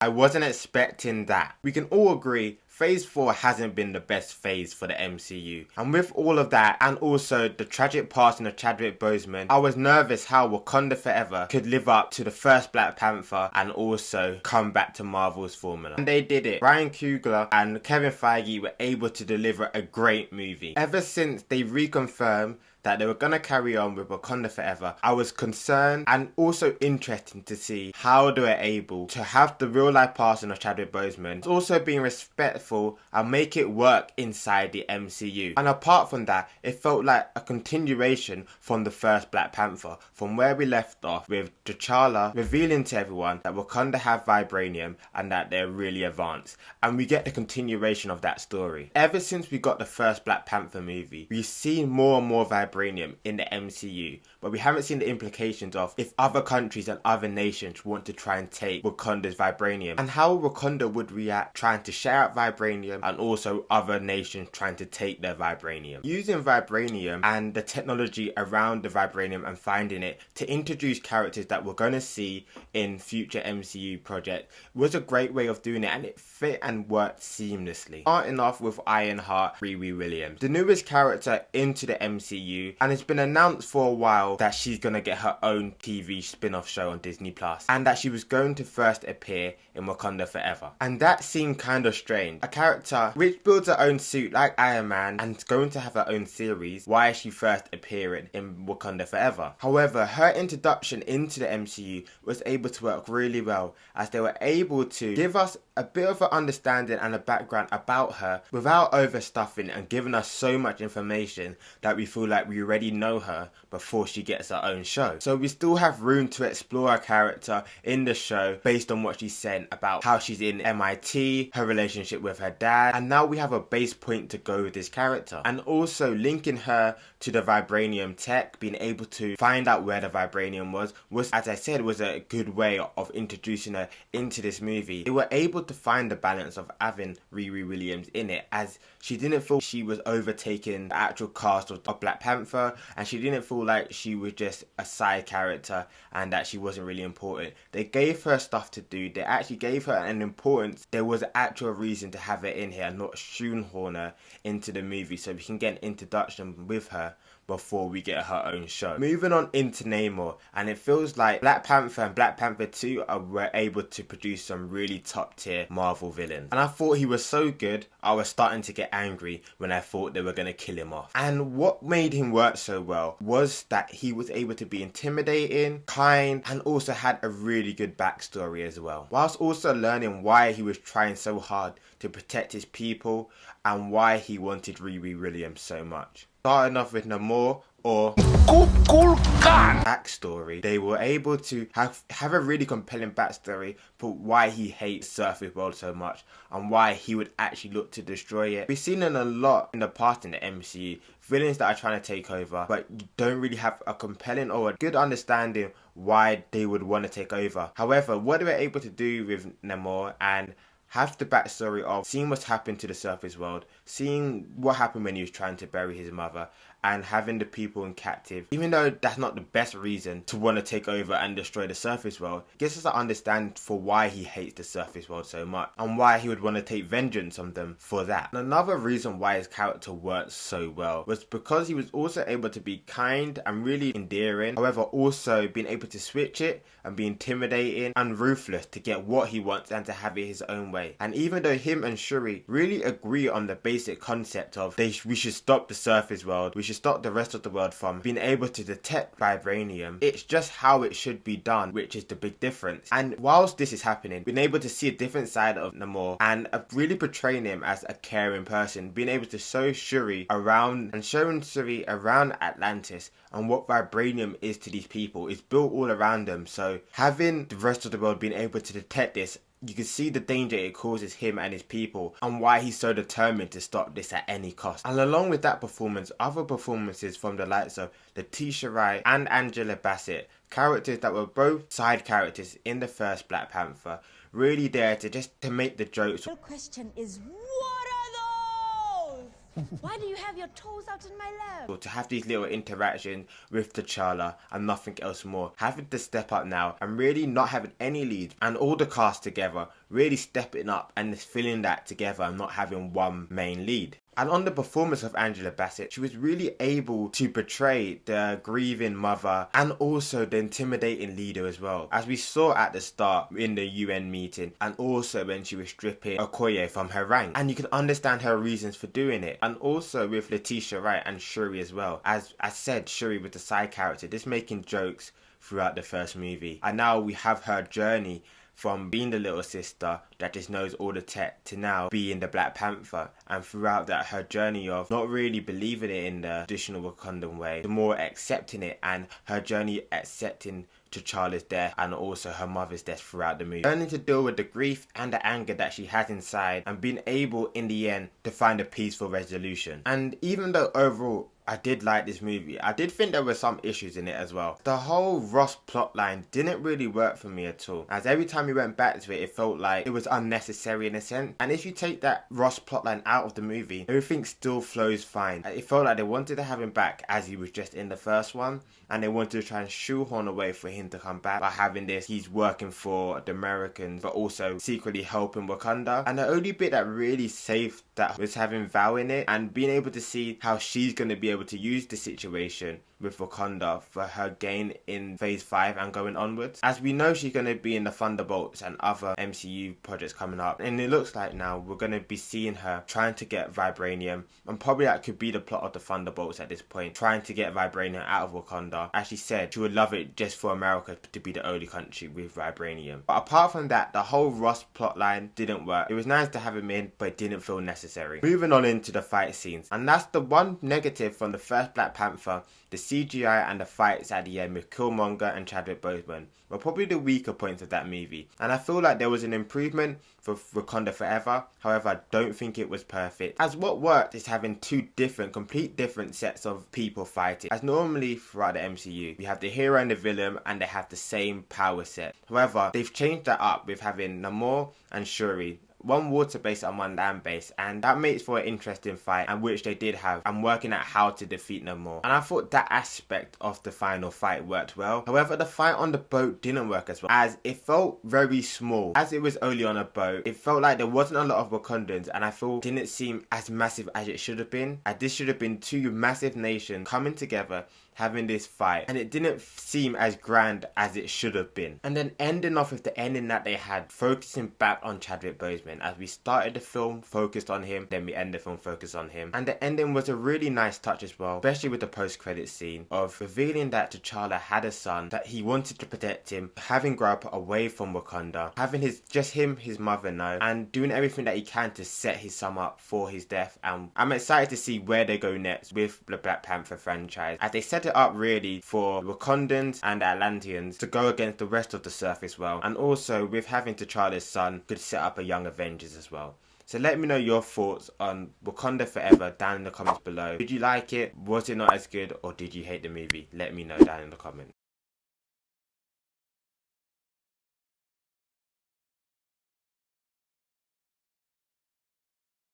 I wasn't expecting that. We can all agree Phase 4 hasn't been the best phase for the MCU. And with all of that, and also the tragic passing of Chadwick Boseman, I was nervous how Wakanda Forever could live up to the first Black Panther and also come back to Marvel's formula. And they did it. Ryan Coogler and Kevin Feige were able to deliver a great movie. Ever since they reconfirmed that they were going to carry on with Wakanda Forever, I was concerned and also interested to see how they were able to have the real life passing of Chadwick Boseman, also being respectful and make it work inside the MCU. And apart from that, it felt like a continuation from the first Black Panther, from where we left off with T'Challa revealing to everyone that Wakanda have vibranium and that they're really advanced. And we get the continuation of that story. Ever since we got the first Black Panther movie, we've seen more and more vibranium in the MCU, but we haven't seen the implications of if other countries and other nations want to try and take Wakanda's vibranium, and how Wakanda would react trying to share out vibranium and also other nations trying to take their vibranium. Using vibranium and the technology around the vibranium and finding it to introduce characters that we're going to see in future MCU projects was a great way of doing it, and it fit and worked seamlessly. Starting off with Ironheart Riri Williams, the newest character into the MCU, and it's been announced for a while that she's gonna get her own TV spin-off show on Disney Plus, and that she was going to first appear in Wakanda Forever. And that seemed kind of strange. A character which builds her own suit like Iron Man and is going to have her own series, why is she first appearing in Wakanda Forever? However, her introduction into the MCU was able to work really well, as they were able to give us a bit of an understanding and a background about her without overstuffing and giving us so much information that we feel like we already know her before she gets her own show. So we still have room to explore her character in the show based on what she said about how she's in MIT, her relationship with her dad, and now we have a base point to go with this character. And also linking her to the vibranium tech, being able to find out where the vibranium was, as I said, was a good way of introducing her into this movie. They were able to find the balance of having Riri Williams in it, as she didn't feel she was overtaking the actual cast of Black Panther, and she didn't feel like she was just a side character and that she wasn't really important. They gave her stuff to do. They actually gave her an importance. There was an actual reason to have her in here and not shoehorn her into the movie, so we can get an introduction with her before we get her own show. Moving on into Namor, and it feels like Black Panther and Black Panther 2 were able to produce some really top tier Marvel villains. And I thought he was so good, I was starting to get angry when I thought they were going to kill him off. And what made him work so well was that he was able to be intimidating, kind, and also had a really good backstory as well. Whilst also learning why he was trying so hard to protect his people and why he wanted Riri Williams so much. Starting off with Namor, or backstory, they were able to have a really compelling backstory for why he hates surface world so much and why he would actually look to destroy it. We've seen it a lot in the past in the MCU, villains that are trying to take over, but you don't really have a compelling or a good understanding why they would want to take over. However, what they were able to do with Namor and have the backstory of seeing what's happened to the surface world, seeing what happened when he was trying to bury his mother, and having the people in captive, even though that's not the best reason to want to take over and destroy the surface world, gives us an understanding for why he hates the surface world so much and why he would want to take vengeance on them for that. And another reason why his character worked so well was because he was also able to be kind and really endearing, however also being able to switch it and be intimidating and ruthless to get what he wants and to have it his own way. And even though him and Shuri really agree on the basic concept of we should stop the surface world, we should stop the rest of the world from being able to detect vibranium, it's just how it should be done, which is the big difference. And whilst this is happening, being able to see a different side of Namor and really portraying him as a caring person, being able to show Shuri around and showing Shuri around Atlantis and what vibranium is to these people, is built all around them. So having the rest of the world being able to detect this, you can see the danger it causes him and his people and why he's so determined to stop this at any cost. And along with that performance, other performances from the likes of Letitia Wright and Angela Bassett, characters that were both side characters in the first Black Panther, really there to make the jokes. The question is, what are those? Why do you have your toes out in my lap? To have these little interactions with T'Challa and nothing else more. Having to step up now and really not having any leads and all the cast together, really stepping up and filling that together and not having one main lead. And on the performance of Angela Bassett, she was really able to portray the grieving mother and also the intimidating leader as well. As we saw at the start in the UN meeting and also when she was stripping Okoye from her rank. And you can understand her reasons for doing it. And also with Letitia Wright and Shuri as well. As I said, Shuri was the side character, just making jokes throughout the first movie. And now we have her journey from being the little sister that just knows all the tech to now being the Black Panther, and throughout that her journey of not really believing it in the traditional Wakandan way, to more accepting it, and her journey accepting T'Challa's death and also her mother's death throughout the movie. Learning to deal with the grief and the anger that she has inside and being able in the end to find a peaceful resolution. And even though overall I did like this movie, I did think there were some issues in it as well. The whole Ross plotline didn't really work for me at all, as every time we went back to it, it felt like it was unnecessary in a sense. And if you take that Ross plotline out of the movie, everything still flows fine. It felt like they wanted to have him back as he was just in the first one, and they wanted to try and shoehorn a way for him to come back by having this, he's working for the Americans but also secretly helping Wakanda. And the only bit that really saved that was having Val in it and being able to see how she's going to be able to use the situation with Wakanda for her gain in phase 5 and going onwards. As we know, she's going to be in the Thunderbolts and other MCU projects coming up, and it looks like now we're going to be seeing her trying to get vibranium, and probably that could be the plot of the Thunderbolts at this point, trying to get vibranium out of Wakanda. As she said, she would love it just for America to be the only country with vibranium. But apart from that, the whole Ross plotline didn't work. It was nice to have him in, but it didn't feel necessary. Moving on into the fight scenes, and that's the one negative from the first Black Panther. The CGI and the fights at the end with Killmonger and Chadwick Boseman were probably the weaker points of that movie, and I feel like there was an improvement for Wakanda Forever. However, I don't think it was perfect, as what worked is having two complete different sets of people fighting. As normally throughout the MCU, we have the hero and the villain and they have the same power set. However, they've changed that up with having Namor and Shuri, one water base and one land base, and that makes for an interesting fight, and which they did have, and working out how to defeat Namor. And I thought that aspect of the final fight worked well. However, the fight on the boat didn't work as well, as it felt very small. As it was only on a boat, it felt like there wasn't a lot of Wakandans, and I feel it didn't seem as massive as it should have been. As this should have been two massive nations coming together, having this fight, and it didn't seem as grand as it should have been. And then ending off with the ending that they had, focusing back on Chadwick Boseman. As we started the film focused on him, then we end the film focused on him, and the ending was a really nice touch as well, especially with the post-credit scene of revealing that T'Challa had a son, that he wanted to protect him, having grown up away from Wakanda, having his mother know, and doing everything that he can to set his son up for his death. And I'm excited to see where they go next with the Black Panther franchise, as they set it up really for Wakandans and Atlanteans to go against the rest of the surface world, and also with having T'Challa's son could set up a young Avengers as well. So let me know your thoughts on Wakanda Forever down in the comments below. Did you like it? Was it not as good? Or did you hate the movie? Let me know down in the comments.